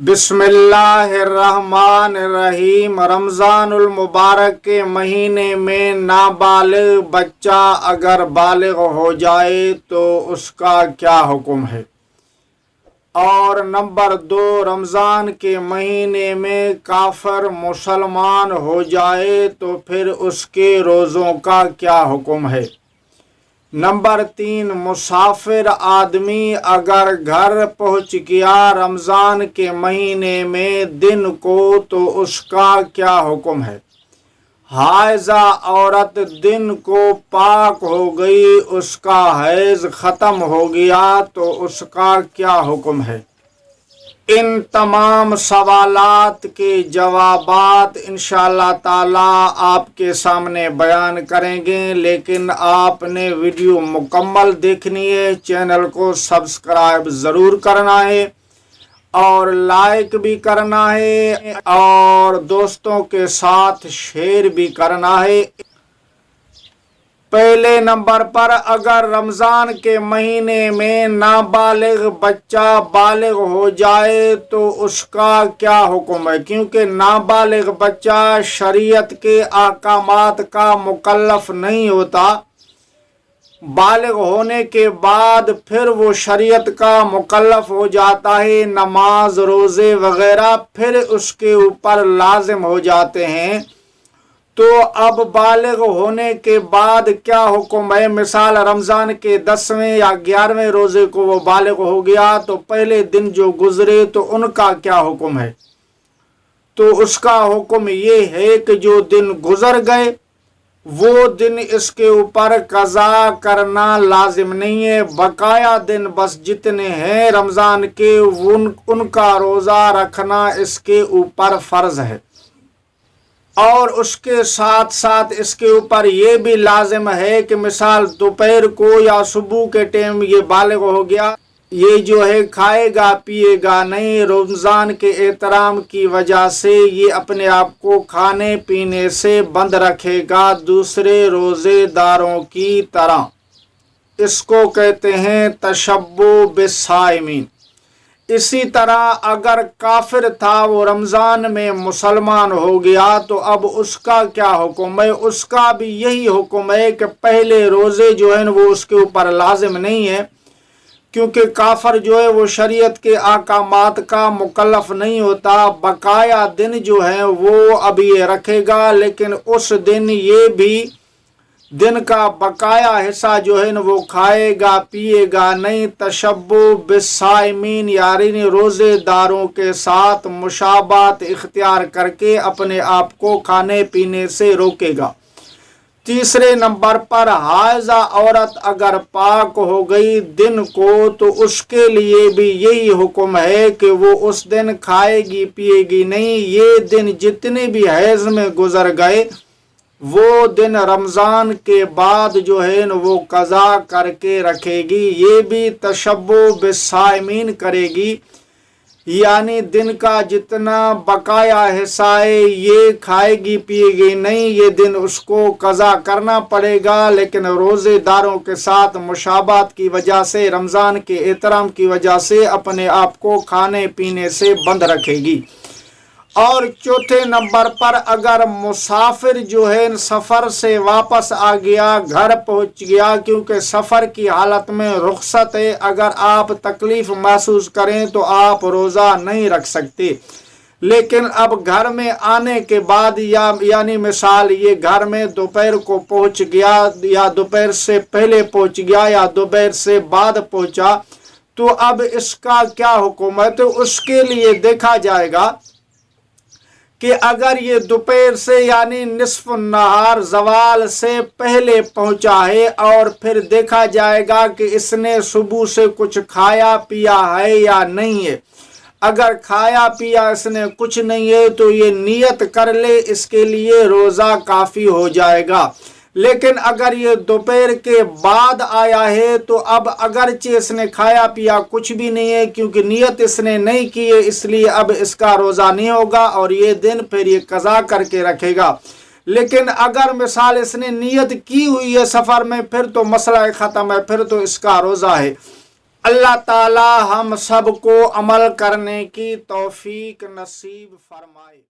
बिस्मिल्लाहिर्रहमानिर्रहीम। रमज़ान मुबारक के महीने में नाबालिग बच्चा अगर बालिग हो जाए तो उसका क्या हुक्म है। और नंबर 2, रमज़ान के महीने में काफिर मुसलमान हो जाए तो फिर उसके रोज़ों का क्या हुक्म है। नंबर 3, मुसाफिर आदमी अगर घर पहुंच गया रमज़ान के महीने में दिन को तो उसका क्या हुक्म है। हाइज़ा औरत दिन को पाक हो गई, उसका हैज़ ख़त्म हो गया तो उसका क्या हुक्म है। इन तमाम सवालात के जवाबात इंशाअल्लाह ताला आपके सामने बयान करेंगे, लेकिन आपने वीडियो मुकम्मल देखनी है। चैनल को सब्सक्राइब ज़रूर करना है और लाइक भी करना है और दोस्तों के साथ शेयर भी करना है। पहले नंबर पर, अगर रमज़ान के महीने में नाबालिग बच्चा बालिग हो जाए तो उसका क्या हुक्म है। क्योंकि नाबालिग बच्चा शरीयत के अहकामात का मुकल्लफ नहीं होता, बालिग होने के बाद फिर वो शरीयत का मुकल्लफ हो जाता है। नमाज रोज़े वगैरह फिर उसके ऊपर लाजिम हो जाते हैं। तो अब बालिग होने के बाद क्या हुक्म है। मिसाल रमज़ान के 10वें या 11वें रोज़े को वो बालिग हो गया तो पहले दिन जो गुजरे तो उनका क्या हुक्म है। तो उसका हुक्म ये है कि जो दिन गुजर गए वो दिन इसके ऊपर कज़ा करना लाजिम नहीं है। बकाया दिन बस जितने हैं रमज़ान के उनका रोज़ा रखना इसके ऊपर फ़र्ज़ है। और उसके साथ साथ इसके ऊपर ये भी लाजिम है कि मिसाल दोपहर को या सुबह के टाइम ये बालिग हो गया, ये जो है खाएगा पिएगा नहीं। रमज़ान के एहतराम की वजह से ये अपने आप को खाने पीने से बंद रखेगा दूसरे रोज़ेदारों की तरह। इसको कहते हैं तशब्बु बिस्साइमीन। इसी तरह अगर काफिर था वो रमज़ान में मुसलमान हो गया तो अब उसका क्या हुक्म है। उसका भी यही हुक्म है कि पहले रोज़े जो है वो उसके ऊपर लाजिम नहीं है, क्योंकि काफिर जो है वो शरीयत के अहकामात का मुकल्लफ नहीं होता। बकाया दिन जो है वो अब ये रखेगा, लेकिन उस दिन ये भी दिन का बकाया हिस्सा जो है न वो खाएगा पिएगा नहीं। तशब्बु बिस्साइमीन यानी रोज़ेदारों के साथ मुशाबात इख्तियार करके अपने आप को खाने पीने से रोकेगा। तीसरे नंबर पर, हाइज़ा औरत अगर पाक हो गई दिन को तो उसके लिए भी यही हुक्म है कि वो उस दिन खाएगी पिएगी नहीं। ये दिन जितने भी हैज़ में गुजर गए वो दिन रमज़ान के बाद जो है न वो कज़ा करके रखेगी। ये भी तशब्बु बिस्साइमीन करेगी, यानी दिन का जितना बकाया हिस्सा है ये खाएगी पिएगी नहीं। ये दिन उसको कज़ा करना पड़ेगा, लेकिन रोज़ेदारों के साथ मुशाबात की वजह से रमज़ान के एहतराम की वजह से अपने आप को खाने पीने से बंद रखेगी। और चौथे नंबर पर, अगर मुसाफिर जो है सफ़र से वापस आ गया, घर पहुंच गया, क्योंकि सफ़र की हालत में रुख्सत है, अगर आप तकलीफ़ महसूस करें तो आप रोज़ा नहीं रख सकते। लेकिन अब घर में आने के बाद यानी मिसाल ये घर में दोपहर को पहुंच गया या दोपहर से पहले पहुंच गया या दोपहर से बाद पहुंचा, तो अब इसका क्या हुक्म है। तो उसके लिए देखा जाएगा कि अगर ये दोपहर से यानी निस्फ नहार ज़वाल से पहले पहुंचा है और फिर देखा जाएगा कि इसने सुबह से कुछ खाया पिया है या नहीं है। अगर खाया पिया इसने कुछ नहीं है तो ये नियत कर ले, इसके लिए रोज़ा काफ़ी हो जाएगा। लेकिन अगर ये दोपहर के बाद आया है तो अब अगरचे इसने खाया पिया कुछ भी नहीं है, क्योंकि नियत इसने नहीं की है, इसलिए अब इसका रोज़ा नहीं होगा और ये दिन फिर ये कज़ा करके रखेगा। लेकिन अगर मिसाल इसने नियत की हुई है सफ़र में, फिर तो मसला ख़त्म है, फिर तो इसका रोज़ा है। اللہ تعالی ہم سب کو عمل کرنے کی توفیق نصیب فرمائے۔